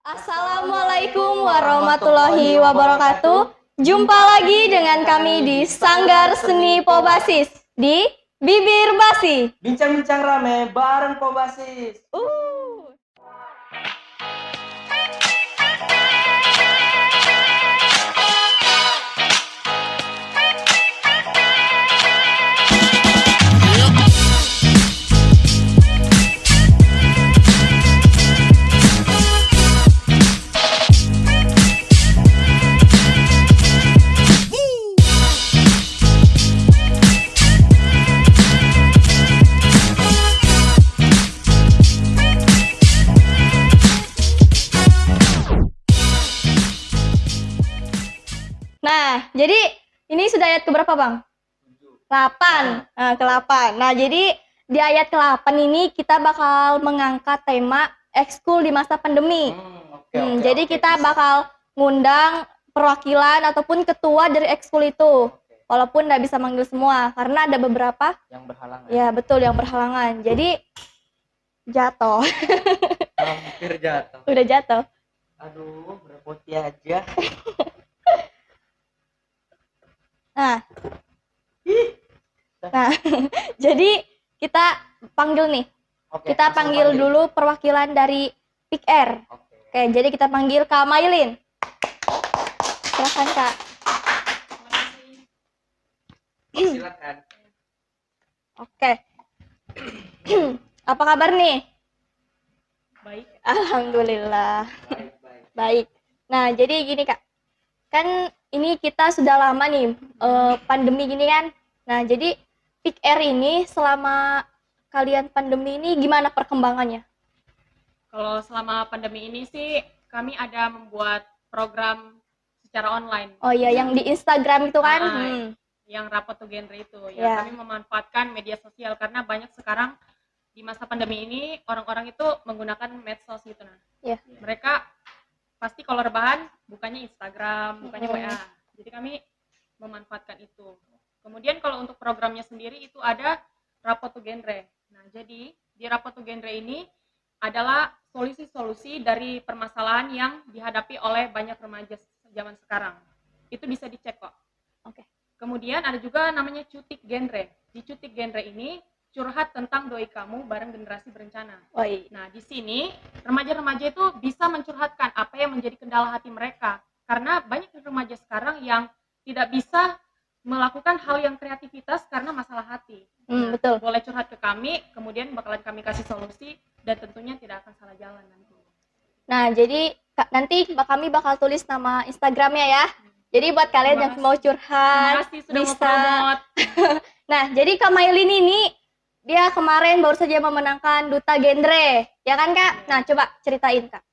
Assalamualaikum warahmatullahi wabarakatuh. Jumpa lagi dengan kami di Sanggar Seni Pobasis di Bibir Basi. Bincang-bincang rame bareng Pobasis. Nah, jadi ini sudah ayat keberapa, Bang? 8. Nah, ke-8. Nah, jadi di ayat ke-8 ini kita bakal mengangkat tema ekskul di masa pandemi. Jadi kita bakal ngundang perwakilan ataupun ketua dari ekskul itu. Walaupun nggak bisa manggil semua karena ada beberapa Yang berhalangan. ya betul yang berhalangan. Jadi jatuh. Hampir jatuh. Udah jatuh. Aduh, berpoti aja. Nah, jadi kita panggil nih. Kita langsung panggil dulu perwakilan dari Pick Air. Oke, jadi kita panggil Kak Mailin. Silakan, Kak. Silakan. Oke. Apa kabar nih? Baik. Alhamdulillah. Baik. Baik. Nah, jadi gini, Kak. Kan ini kita sudah lama nih pandemi gini kan. Nah, jadi Pick Air ini selama kalian pandemi ini gimana perkembangannya? Kalau selama pandemi ini sih kami ada membuat program secara online. Oh iya, yang di Instagram itu kan? Yang Rapat to Genre itu. Ya. Kami memanfaatkan media sosial karena banyak sekarang di masa pandemi ini orang-orang itu menggunakan medsos gitu nah. Iya. Mereka pasti kalau rebahan bukannya Instagram, bukannya WA. Jadi kami memanfaatkan itu. Kemudian kalau untuk programnya sendiri itu ada Rapat to Genre. Nah, jadi di Rapat to Genre ini adalah solusi-solusi dari permasalahan yang dihadapi oleh banyak remaja zaman sekarang. Itu bisa dicek kok. Oke. Kemudian ada juga namanya Cutik Genre. Di Cutik Genre ini curhat tentang doi kamu bareng generasi berencana. Oi. Nah, di sini remaja-remaja itu bisa mencurhatkan apa yang menjadi kendala hati mereka. Karena banyak remaja sekarang yang tidak bisa melakukan hal yang kreativitas karena masalah hati. Nah, Betul. boleh curhat ke kami, kemudian bakalan kami kasih solusi dan tentunya tidak akan salah jalan nanti. Nah, jadi nanti kami bakal tulis nama Instagramnya ya. Jadi buat kalian yang mau Terima curhat kasih sudah bisa. mempromot. Nah, jadi Kak Mailin ini dia kemarin baru saja memenangkan Duta Genre, ya kan Kak? Nah, coba ceritain Kak.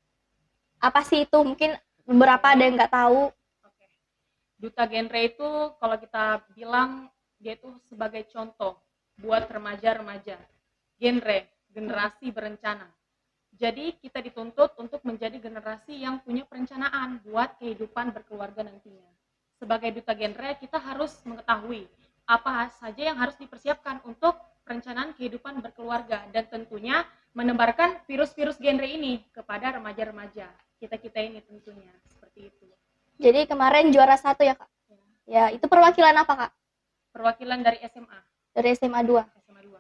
Apa sih itu? Mungkin beberapa ada yang nggak tahu. Oke. Duta Genre itu kalau kita bilang dia itu sebagai contoh buat remaja-remaja. Generasi berencana. Jadi kita dituntut untuk menjadi generasi yang punya perencanaan buat kehidupan berkeluarga nantinya. Sebagai Duta Genre kita harus mengetahui apa saja yang harus dipersiapkan untuk perencanaan kehidupan berkeluarga dan tentunya menebarkan virus-virus genre ini kepada remaja-remaja kita ini tentunya seperti itu. Jadi kemarin juara 1 ya Kak? Ya, itu perwakilan apa Kak? Perwakilan dari SMA. Dari SMA 2. SMA 2.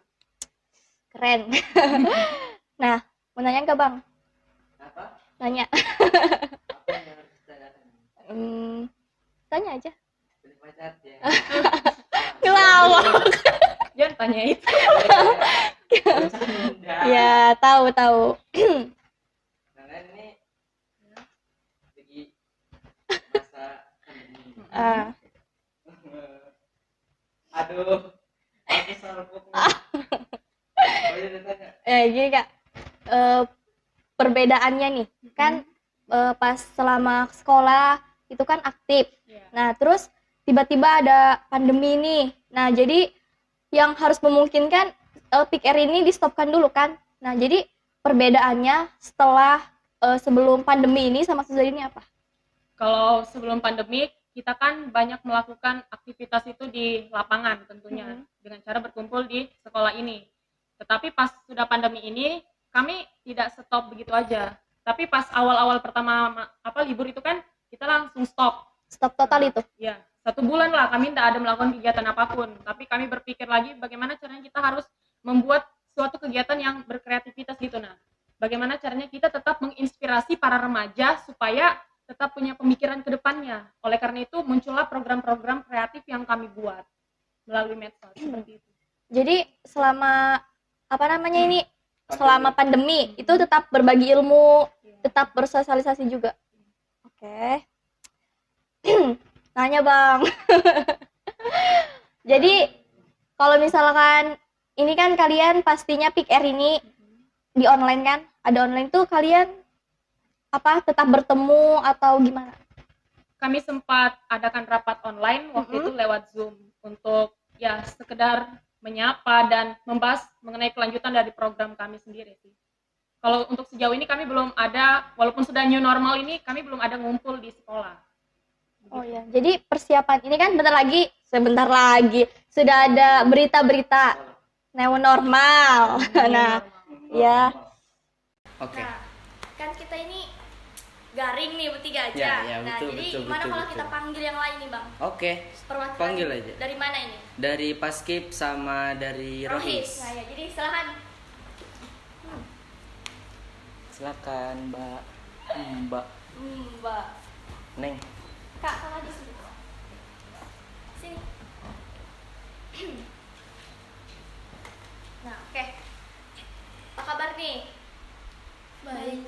Keren. Nah, mau nanya nggak Bang? Apa? Nanya. Apa yang harus ditanyakan? Tanya aja. Beli pacar ya. Ngelawak. Jangan tanya itu. Bercanda. Ya, tahu. Karena ini lagi masa pandemi. Aduh. Aku salpuk. Oh iya, ditanya. Gini Kak. Perbedaannya nih, kan pas selama sekolah itu kan aktif. Nah, terus tiba-tiba ada pandemi nih. Nah, jadi yang harus memungkinkan Pick Air ini di-stopkan dulu kan. Nah, jadi perbedaannya setelah sebelum pandemi ini sama sesudah ini apa? Kalau sebelum pandemi kita kan banyak melakukan aktivitas itu di lapangan tentunya dengan cara berkumpul di sekolah ini. Tetapi pas sudah pandemi ini kami tidak stop begitu aja. Tapi pas awal-awal pertama libur itu kan kita langsung stop. Stop total itu. Ya, 1 bulan lah kami tidak ada melakukan kegiatan apapun. Tapi kami berpikir lagi bagaimana caranya kita harus membuat suatu kegiatan yang berkreativitas gitu. Nah, bagaimana caranya kita tetap menginspirasi para remaja supaya tetap punya pemikiran ke depannya. Oleh karena itu muncullah program-program kreatif yang kami buat melalui medsos seperti itu. Jadi selama selama pandemi itu tetap berbagi ilmu, tetap bersosialisasi juga. Oke. Nanya Bang. Jadi kalau misalkan ini kan kalian pastinya PIKR ini di online kan? Ada online tuh kalian tetap bertemu atau gimana? Kami sempat adakan rapat online waktu itu lewat Zoom untuk ya sekedar menyapa dan membahas mengenai kelanjutan dari program kami sendiri sih. Kalau untuk sejauh ini kami belum ada, walaupun sudah new normal ini, kami belum ada ngumpul di sekolah. Oh ya, jadi persiapan ini kan sebentar lagi sudah ada berita-berita new normal. Nah, ya. Oke. Nah, kan kita ini garing nih bertiga aja. Ya, Nah, betul, jadi betul, gimana betul, kalau betul. kita panggil yang lain nih, Bang? Oke. Perwakilan Panggil aja. Dari mana ini? Dari Paskib sama dari Rohis. Nah, ya, jadi silakan. Silakan, Mbak. Mbak Mbak. Neng. Kak, sama di sini. Sini. Nah, oke. Apa kabar nih? Baik.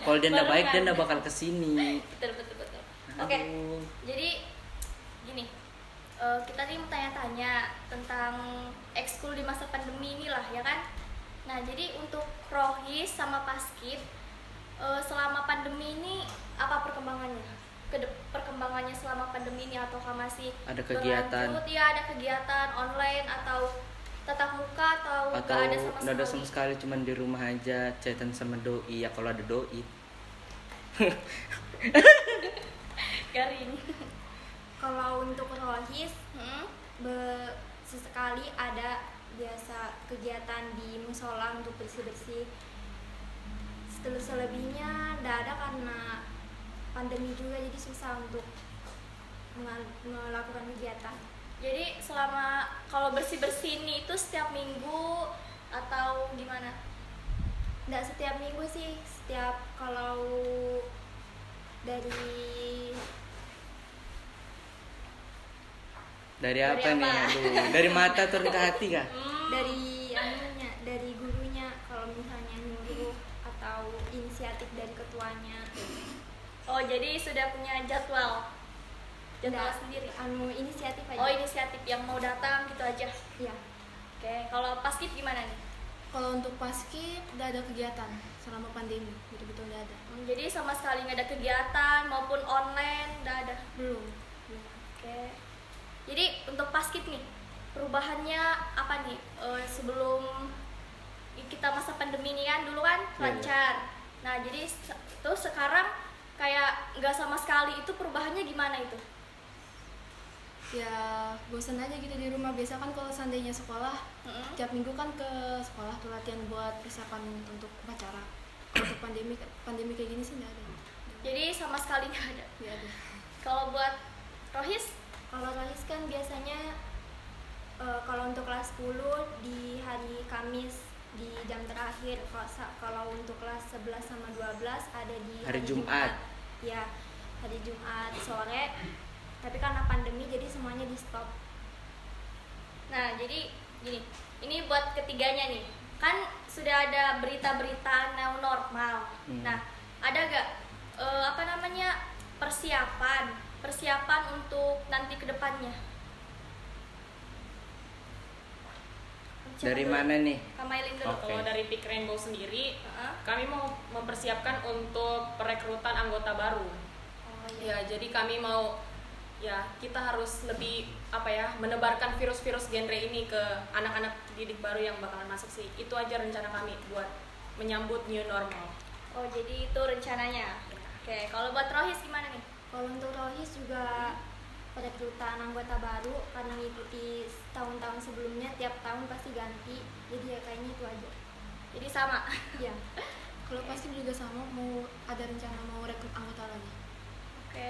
Kalau dia nggak baik, dia Barengan. nggak bakal kesini. Betul. Oke. Aduh. Jadi gini, kita nih mau tanya-tanya tentang ekskul di masa pandemi inilah ya kan. Nah jadi untuk Rohis sama Paskib selama pandemi ini apa perkembangannya? Perkembangannya selama pandemi ini ataukah masih Ada kegiatan berlanjut? Ya ada kegiatan online atau tatap muka atau atau nggak ada sama nggak ada sekali? sama sekali, cuman di rumah aja chatan sama doi ya kalau ada doi. Garing. Kalau untuk Rohis, sesekali ada biasa kegiatan di musola untuk bersih-bersih. Selebihnya tidak ada karena pandemi juga, jadi susah untuk melakukan kegiatan. Jadi selama kalau bersih-bersih ini itu setiap minggu atau gimana? Tidak setiap minggu sih, setiap kalau dari Dari apa Dari nih? apa? Aduh, dari mata turun ke hati kah? dari gurunya, kalau misalnya nyuruh atau inisiatif dari ketuanya. Oh jadi sudah punya jadwal Nggak, sendiri. Inisiatif aja. Oh inisiatif yang mau datang gitu aja. Iya. Oke, kalau Paskib gimana nih? Kalau untuk Paskib udah ada kegiatan selama pandemi, betul-betul udah ada. Jadi sama sekali nggak ada kegiatan maupun online nggak ada. Belum. Oke. Jadi untuk Paskib nih perubahannya apa nih? Sebelum kita masa pandemi ini kan dulu kan lancar. Nah jadi terus sekarang kayak nggak sama sekali, itu perubahannya gimana itu? Ya bosan aja gitu di rumah. Biasa kan kalau seandainya sekolah, tiap minggu kan ke sekolah tuh latihan buat persiapan untuk upacara. Untuk pandemi kayak gini sih nggak ada. Jadi sama sekali nggak ada. Nggak ada. Kalau buat Rohis? Kalau Rohis kan biasanya kalau untuk kelas 10 di hari Kamis di jam terakhir. Kalau untuk kelas 11 sama 12 ada di Hari Jumat. Ya, hari Jumat sore. Tapi karena pandemi jadi semuanya di stop. Nah, jadi gini, ini buat ketiganya nih. Kan sudah ada berita-berita new normal. Nah, ada gak persiapan untuk nanti ke depannya? Dari mana nih? Kamailin dulu. Oke. Kalau dari Peak Rainbow sendiri, kami mau mempersiapkan untuk perekrutan anggota baru. Oh, Ya, jadi kami mau kita harus lebih menebarkan virus-virus genre ini ke anak-anak didik baru yang bakalan masuk sih. Itu aja rencana kami buat menyambut new normal. Oh, jadi itu rencananya. Oke, kalau buat Rohis gimana nih? Kalau untuk Rohis juga perekrutan anggota baru karena ngikuti tahun-tahun sebelumnya, tiap tahun pasti ganti. Jadi ya kayaknya itu aja. Jadi sama. Ya. Kalau pasti juga sama, mau ada rencana mau rekrut anggota lagi. Oke.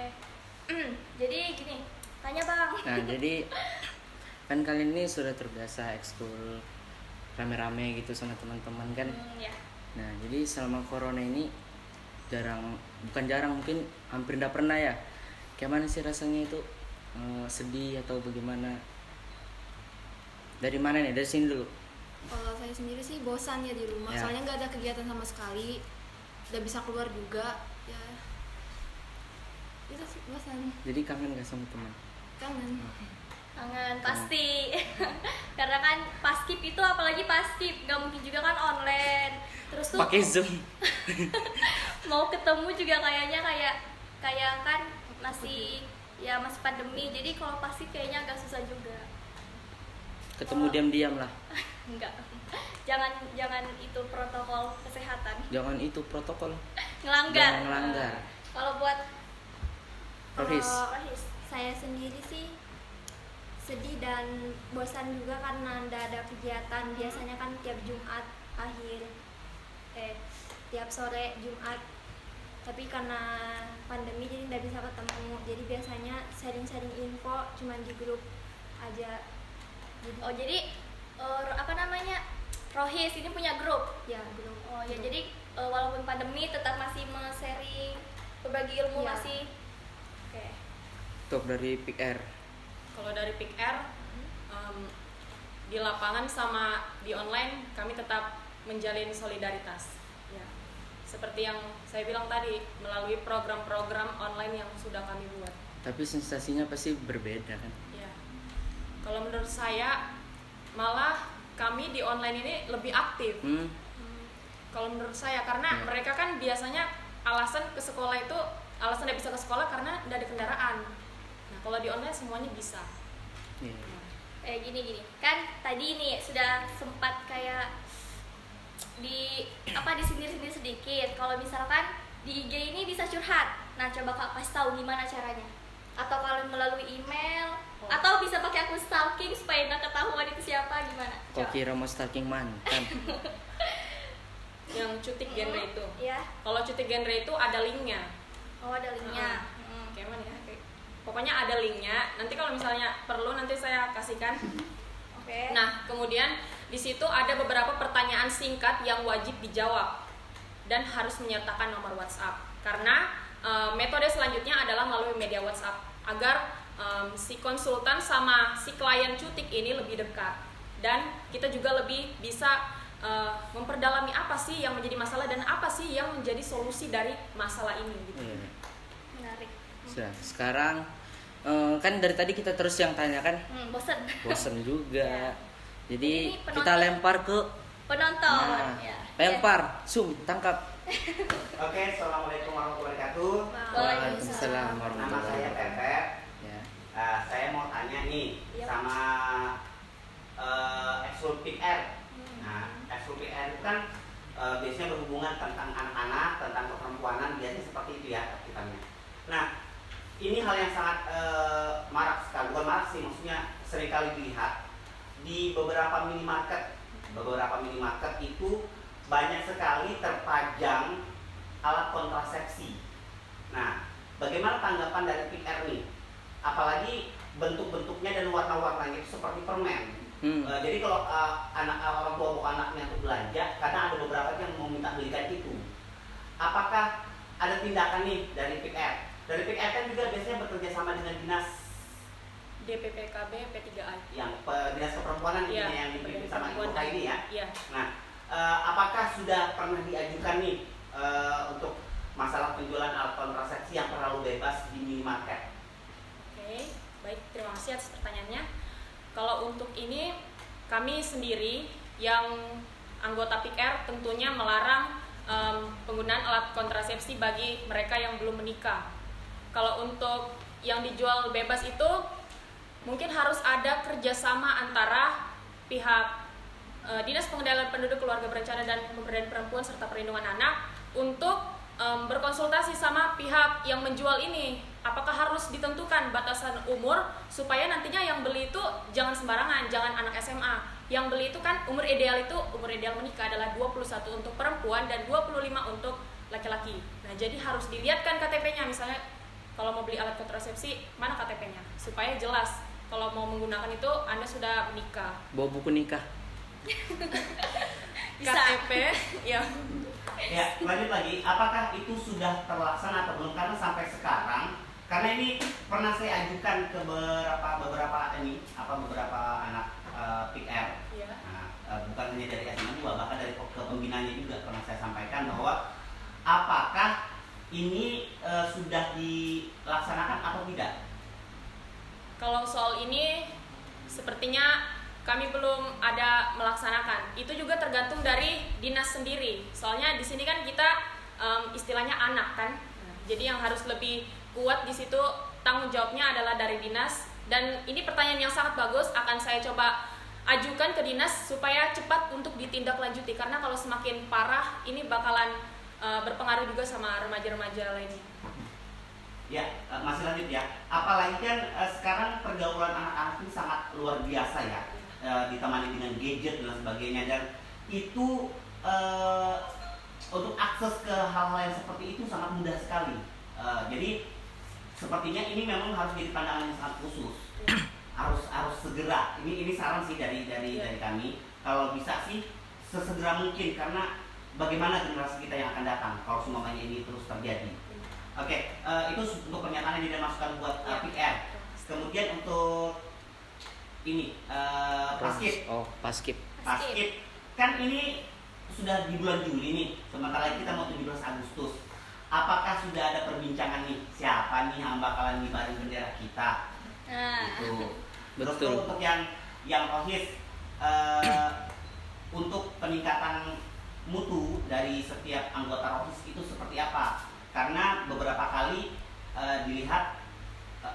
Jadi gini, tanya Bang. Nah, jadi kan kalian ini sudah terbiasa ekskul rame-rame gitu sama teman-teman kan. Ya. Nah, jadi selama corona ini bukan jarang, mungkin hampir tidak pernah ya. Kayak mana sih rasanya itu? Sedih atau bagaimana? Dari mana nih? Dari sini dulu. Kalau saya sendiri sih bosan ya di rumah, Ya. soalnya nggak ada kegiatan sama sekali, nggak bisa keluar juga, ya itu sih bosan, Jadi kangen gak sama teman? kangen. Kangen pasti. Karena kan paskib itu, apalagi paskib nggak mungkin juga kan online. Terus tuh Pakai Zoom. mau ketemu juga kayak kan masih pandemi. Jadi kalau paskib kayaknya agak susah juga. Ketemu diam-diam lah. Enggak. Jangan itu protokol kesehatan. Jangan itu protokol. Ngelanggar. Jangan ngelanggar. Kalau buat Rohis. Rohis, Saya sendiri sih sedih dan bosan juga karena nggak ada kegiatan. Biasanya kan tiap Jumat tiap sore Jumat, tapi karena pandemi jadi nggak bisa ketemu. Jadi biasanya sharing-sharing info cuman di grup aja. jadi apa namanya? Rohis ini punya grup. Ya grup. Oh ya, jadi walaupun pandemi tetap masih sharing, berbagi ilmu Iya. masih. Oke. Untuk dari PR. Kalau dari Pick Air, di lapangan sama di online kami tetap menjalin solidaritas. Ya, seperti yang saya bilang tadi, melalui program-program online yang sudah kami buat. Tapi sensasinya pasti berbeda kan? Ya, kalau menurut saya malah kami di online ini lebih aktif. Kalau menurut saya, karena Ya. mereka kan biasanya alasan ke sekolah itu alasan tidak bisa ke sekolah karena tidak ada kendaraan. Nah, kalau di online semuanya bisa. Iya. Gini kan tadi ini sudah sempat kayak disindir-sindir sedikit. Kalau misalkan di IG ini bisa curhat, nah coba Kak kasih tahu gimana caranya. Atau kalau melalui email, atau bisa pakai akun stalking supaya nggak ketahuan itu siapa, gimana? Kok kira mau stalking mantan? Yang cutik genre itu. Ya. Kalau cutik genre itu ada linknya. Oh, ada linknya. Kayak mana ya? Pokoknya ada linknya. Nanti kalau misalnya perlu nanti saya kasihkan. Oke. Nah, kemudian di situ ada beberapa pertanyaan singkat yang wajib dijawab dan harus menyertakan nomor WhatsApp. Karena metode selanjutnya adalah melalui media WhatsApp agar si konsultan sama si klien cutik ini lebih dekat dan kita juga lebih bisa memperdalami apa sih yang menjadi masalah dan apa sih yang menjadi solusi dari masalah ini gitu. Iya. Menarik. Sudah, sekarang kan dari tadi kita terus yang tanya kan, Bosen. bosen juga. Jadi Ini penonton. kita lempar ke Penonton. nah, Ya. lempar, zoom, tangkap. Oke, assalamualaikum warahmatullahi wabarakatuh. Waalaikumsalam Nama warahmatullahi saya wabarakatuh. Pepet. Ya. Saya mau tanya nih Iya. sama ekskul PR. Nah, ekskul PR itu kan biasanya berhubungan tentang anak-anak, tentang keperempuanan, biasanya seperti itu ya aktivitasnya. Nah, ini hal yang sangat marak sekali, bukan marak sih, maksudnya seringkali dilihat di beberapa minimarket. Beberapa minimarket itu banyak sekali terpajang alat kontrasepsi. Nah, bagaimana tanggapan dari PR nih? Apalagi bentuk-bentuknya dan warna-warnanya itu seperti permen. Jadi kalau orang tua bawa anaknya untuk belanja, karena ada beberapa yang mau minta belikan itu. Apakah ada tindakan nih dari PR? Dari PR kan juga biasanya bekerja sama dengan dinas DPPKB P3A. yang dinas keperempuanan Iya, yang dipimpin sama Ibu perempuan. ini ya. Iya. Nah, apakah sudah pernah diajukan nih untuk masalah penjualan alat kontrasepsi yang terlalu bebas di minimarket? Oke, baik, terima kasih atas pertanyaannya. Kalau untuk ini, kami sendiri yang anggota PR tentunya melarang penggunaan alat kontrasepsi bagi mereka yang belum menikah. Kalau untuk yang dijual bebas itu, mungkin harus ada kerjasama antara pihak Dinas Pengendalian Penduduk, Keluarga Berencana dan Pemberdayaan Perempuan serta Perlindungan Anak untuk berkonsultasi sama pihak yang menjual ini. Apakah harus ditentukan batasan umur supaya nantinya yang beli itu jangan sembarangan, jangan anak SMA. yang beli itu kan umur ideal menikah adalah 21 untuk perempuan dan 25 untuk laki-laki. Nah, jadi harus dilihatkan KTP-nya, misalnya kalau mau beli alat kontrasepsi, mana KTP-nya supaya jelas kalau mau menggunakan itu Anda sudah menikah. Bawa buku nikah. KTP ya. Ya, lanjut lagi. Apakah itu sudah terlaksana atau belum? Karena sampai sekarang, karena ini pernah saya ajukan ke beberapa anak PR. Iya. Nah, bukan hanya dari SMA 2, bahkan dari pembinanya juga pernah saya sampaikan bahwa apakah ini sudah dilaksanakan atau tidak? Kalau soal ini sepertinya kami belum ada melaksanakan. Itu juga tergantung dari dinas sendiri. Soalnya di sini kan kita istilahnya anak kan. Jadi yang harus lebih kuat di situ tanggung jawabnya adalah dari dinas. Dan ini pertanyaan yang sangat bagus, akan saya coba ajukan ke dinas supaya cepat untuk ditindaklanjuti. Karena kalau semakin parah ini bakalan berpengaruh juga sama remaja-remaja lainnya. Ya, masih lanjut ya. Apalagi kan sekarang pergaulan anak-anak ini sangat luar biasa ya, ditemani dengan gadget dan sebagainya, dan itu untuk akses ke hal-hal yang seperti itu sangat mudah sekali. Jadi sepertinya ini memang harus jadi pandangan yang sangat khusus. harus segera. Ini saran sih dari kami. Kalau bisa sih sesegera mungkin, karena bagaimana generasi kita yang akan datang kalau semuanya ini terus terjadi. Oke, itu untuk pernyataan yang dimasukkan buat PR. Kemudian untuk ini paskib. Oh, paskib. Paskib kan ini sudah di bulan Juli nih, sementara kita mau 17 Agustus. Apakah sudah ada perbincangan nih siapa nih yang bakalan ngibarin bendera kita? Gitu. Terus Betul. untuk yang rohis, untuk peningkatan mutu dari setiap anggota rohis itu seperti apa? Karena beberapa kali dilihat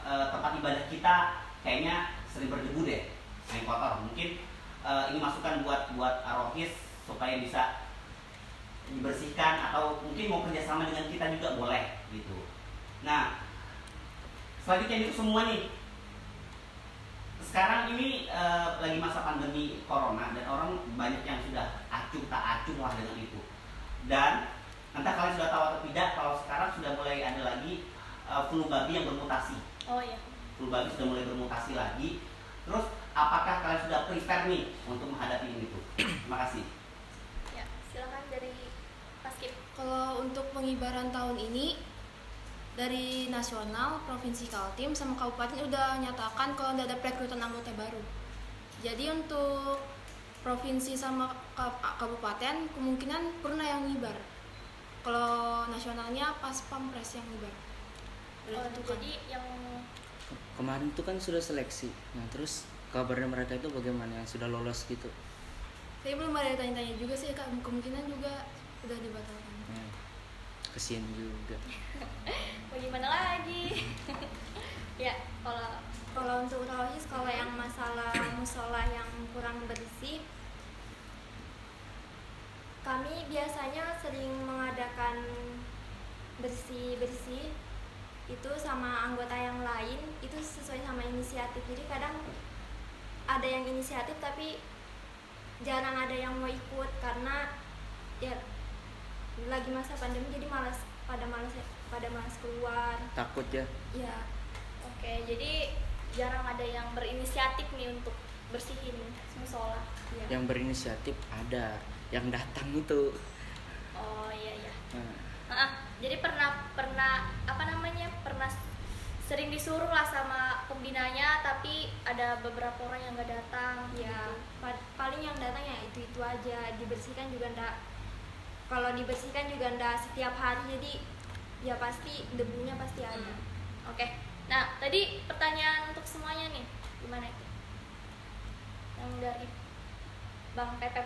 tempat ibadah kita kayaknya sering berdebu deh, sering kotor. Mungkin ini masukan buat rohis supaya bisa dibersihkan, atau mungkin mau kerjasama dengan kita juga boleh gitu. Nah, selanjutnya itu semua nih. Sekarang ini lagi masa pandemi corona dan orang banyak yang sudah acuh tak acuh lah dengan itu. Dan entah kalian sudah tahu atau tidak, kalau sekarang sudah mulai ada lagi flu babi yang bermutasi. Oh iya. Flu babi sudah mulai bermutasi lagi. Terus apakah kalian sudah prepare nih untuk menghadapi ini tuh? Terima kasih. Ya, silakan dari paskib. Kalau untuk pengibaran tahun ini dari nasional, provinsi Kaltim sama kabupaten udah nyatakan kalau udah ada perekrutan anggota baru. Jadi untuk provinsi sama kabupaten kemungkinan pernah yang ngibar. Kalau nasionalnya pas Pampres yang ngibar. Oh, jadi yang Kemarin itu kan sudah seleksi. Nah, terus kabarnya mereka itu bagaimana yang sudah lolos gitu? saya belum ada tanya-tanya juga sih, Kak. Kemungkinan juga udah dibatalkan. Nah, kesian juga. bagaimana lagi? Ya, Kalau untuk rohis, kalau yang masalah musola yang kurang bersih, kami biasanya sering mengadakan bersih-bersih itu sama anggota yang lain, itu sesuai sama inisiatif. Jadi kadang ada yang inisiatif tapi jarang ada yang mau ikut karena ya lagi masa pandemi, jadi pada malas keluar. Takut ya. Ya, oke, jadi jarang ada yang berinisiatif nih untuk bersihin musola. ya. Yang berinisiatif ada, yang datang itu. Oh iya iya. Nah, Jadi pernah sering disuruh lah sama pembinanya, tapi ada beberapa orang yang nggak datang. Ya, gitu. paling yang datang ya itu aja. Dibersihkan juga ndak, kalau dibersihkan juga ndak setiap hari, jadi ya pasti debunya pasti ada. Oke. Nah, tadi pertanyaan untuk semuanya nih, gimana itu? Yang dari Bang Pepep.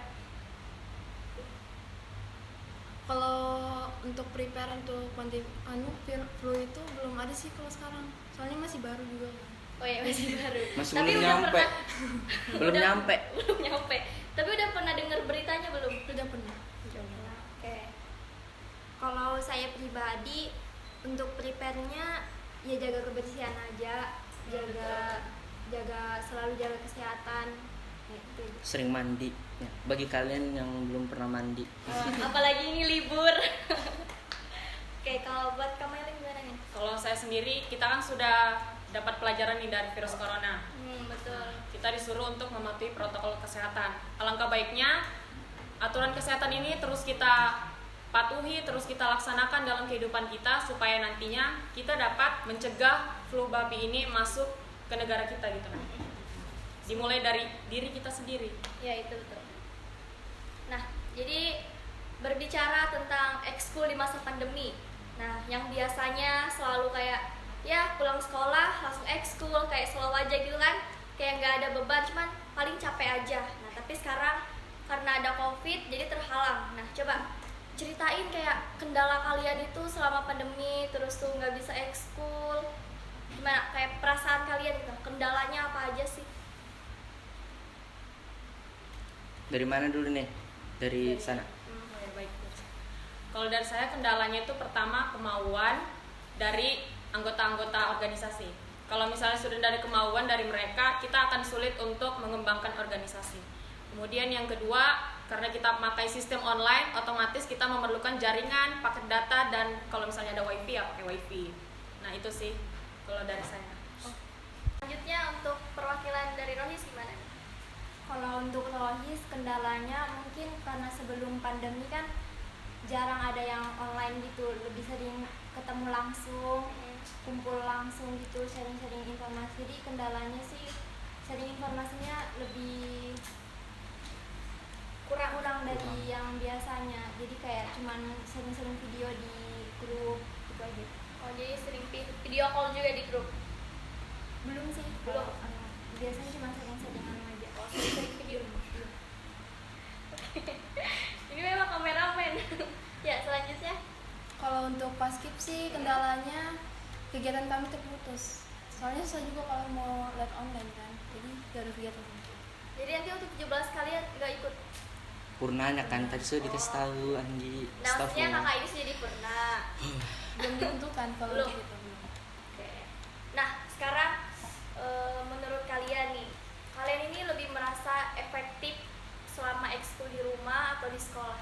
Kalau untuk prepare untuk flu itu belum ada sih kalau sekarang. Soalnya masih baru juga. Oh iya, masih baru. masih Tapi belum udah nyampe. pernah- Belum udah- nyampe. Belum nyampe. Tapi udah pernah dengar beritanya belum? Udah pernah. Oke. Kalau saya pribadi untuk prepare-nya ya jaga kebersihan aja, selalu jaga kesehatan. sering mandi ya. Bagi kalian yang belum pernah mandi, Apalagi ini libur. Oke, kalau buat kamu yang gimana nih? Kalau saya sendiri, kita kan sudah dapat pelajaran nih dari virus corona. Betul. Kita disuruh untuk mematuhi protokol kesehatan. Alangkah baiknya aturan kesehatan ini terus kita patuhi, terus kita laksanakan dalam kehidupan kita supaya nantinya kita dapat mencegah flu babi ini masuk ke negara kita gitu kan. Dimulai dari diri kita sendiri. Ya, itu betul. Nah, jadi berbicara tentang ekskul di masa pandemi. Nah, yang biasanya selalu kayak ya pulang sekolah langsung ekskul kayak slow aja gitu kan, kayak nggak ada beban, cuman paling capek aja. Nah, tapi sekarang karena ada COVID jadi terhalang. Nah, coba ceritain kayak kendala kalian itu selama pandemi, terus tuh nggak bisa ekskul, gimana kayak perasaan kalian gitu, kendalanya apa aja sih? dari mana dulu nih? Dari sana. Ya, baik. Kalau dari saya kendalanya itu pertama kemauan dari anggota-anggota organisasi. Kalau misalnya sudah dari kemauan dari mereka, kita akan sulit untuk mengembangkan organisasi. Kemudian yang kedua, karena kita pakai sistem online, otomatis kita memerlukan jaringan, paket data, dan kalau misalnya ada wifi ya pakai wifi. Nah itu sih kalau dari saya. Selanjutnya untuk perwakilan dari Rohis gimana? Kalau untuk Rohis kendalanya mungkin karena sebelum pandemi kan jarang ada yang online gitu, lebih sering ketemu langsung, kumpul langsung gitu, sharing-sharing informasi. Jadi kendalanya sih sharing informasinya lebih kurang dari yang biasanya. Jadi kayak cuman sering-sering video di grup gitu aja. Oh, jadi sering video call juga di grup? Belum sih, belum. Biasanya cuma sering-seringan aja. Oh, sering video. Ini memang kameramen. Ya, selanjutnya. Kalau untuk paskib sih kendalanya kegiatan kami terputus. Soalnya susah juga kalau mau live online kan. Jadi gak ada kegiatan. Jadi nanti untuk 17 kalian nggak ikut? Purnanya kan tadi sudah dikasih tahu Anggi. Nah, maksudnya kakak ini sudah pernah. Belum ditentukan kalau Belum. untuk itu. Oke. Nah, sekarang menurut kalian nih, kalian ini lebih merasa efektif selama ekskul di rumah atau di sekolah?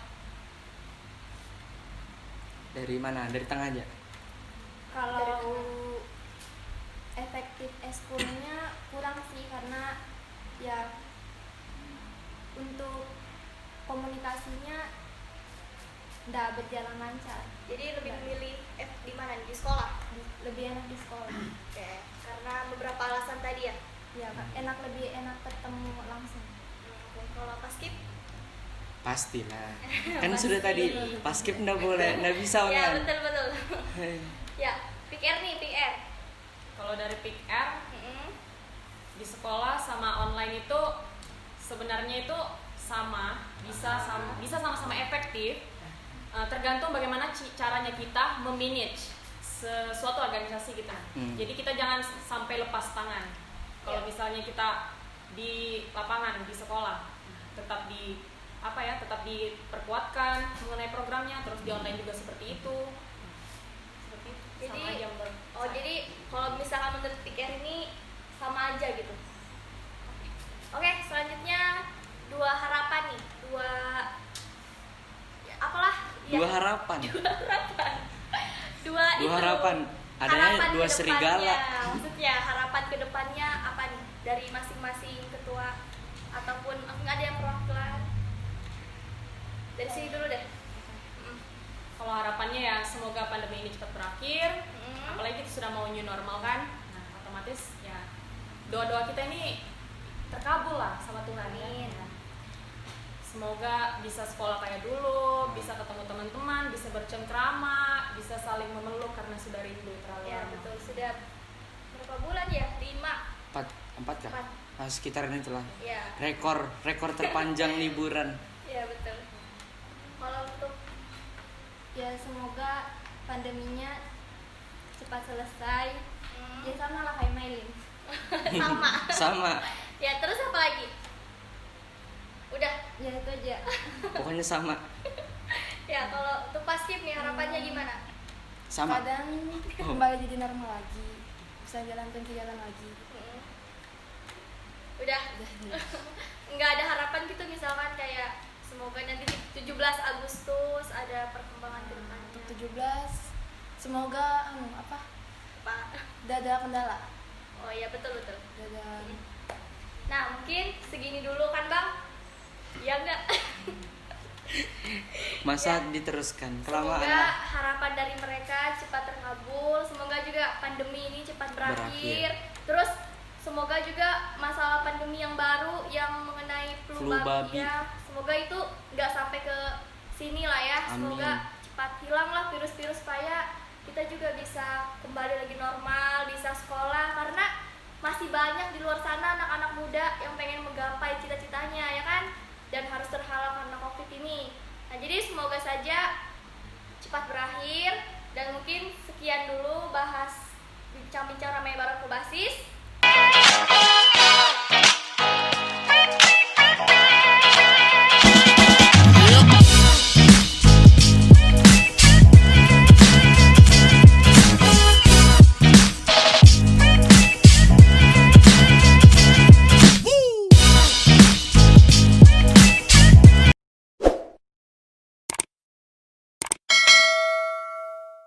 Dari mana? Dari tengah aja. Kalau efektif ekskulnya kurang sih, karena ya untuk komunikasinya nggak berjalan lancar. Jadi lebih memilih di mana nih? Di sekolah? Lebih enak di sekolah. Oke. Karena beberapa alasan tadi ya? Ya, lebih enak ketemu langsung. Oke. Kalau paskib? Pastilah. Kan sudah tadi paskib nggak boleh, nggak bisa Ya, online. betul. Ya, PR nih, PR. Kalau dari PR di sekolah sama online itu sebenarnya itu bisa sama-sama efektif, tergantung bagaimana caranya kita memanage suatu organisasi kita. Jadi kita jangan sampai lepas tangan. Kalau misalnya kita di lapangan di sekolah tetap diperkuatkan mengenai programnya, terus di online juga seperti itu. Jadi, sama aja menurut saya. jadi kalau misalkan menurut PR ini sama aja gitu. Oke, selanjutnya dua harapan nih, Dua harapan. Dua itu. Harapan. Adanya Harapan dua kedepannya. serigala. Maksudnya harapan kedepannya apa nih dari masing-masing ketua ataupun nggak ada yang perwakilan? Dari sini dulu deh. Kalau harapannya ya semoga pandemi ini cepat berakhir, apalagi kita sudah mau new normal kan. Nah, otomatis ya doa-doa kita ini terkabul lah sama Tuhan. Amin. Ya. Semoga bisa sekolah kayak dulu, bisa ketemu teman-teman, bisa bercengkrama, bisa saling memeluk karena sudah rindu terlalu Ya, lama. betul. Sudah berapa bulan ya? 5. Empat kah? Empat. Sekitaran itulah. Ya. Rekor terpanjang liburan. Ya, betul. Kalau untuk ya semoga pandeminya cepat selesai. Ya sama lah kayak Mailin. Sama. Ya, terus apa lagi? Udah, ya itu aja. Pokoknya sama. Ya, kalau untuk paskib nih harapannya gimana? Sama. Kadang kembali jadi normal lagi, bisa jalankan kegiatan lagi. Udah. Nggak ada harapan gitu misalkan kayak semoga nanti 17 Agustus ada perkembangan ke depannya. Untuk 17 semoga Apa? tidak ada kendala. Oh iya betul. Tidak ada. Nah mungkin segini dulu kan Bang? Iya nggak? Masa diteruskan kelamaan Semoga lah. harapan dari mereka cepat terkabul. Semoga juga pandemi ini cepat berakhir. Berakhir. Terus semoga juga masalah pandemi yang baru yang mengenai flu Flu babi. ya, semoga itu nggak sampai ke sini lah ya. Amin. Semoga cepat hilang lah virus-virus supaya kita juga bisa kembali lagi normal, bisa sekolah karena masih banyak di luar sana anak-anak muda yang pengen menggapai cita-citanya ya kan, dan harus terhalang karena COVID ini. Nah, jadi semoga saja cepat berakhir dan mungkin sekian dulu bahas bincang-bincang ramai bareng Kobasis.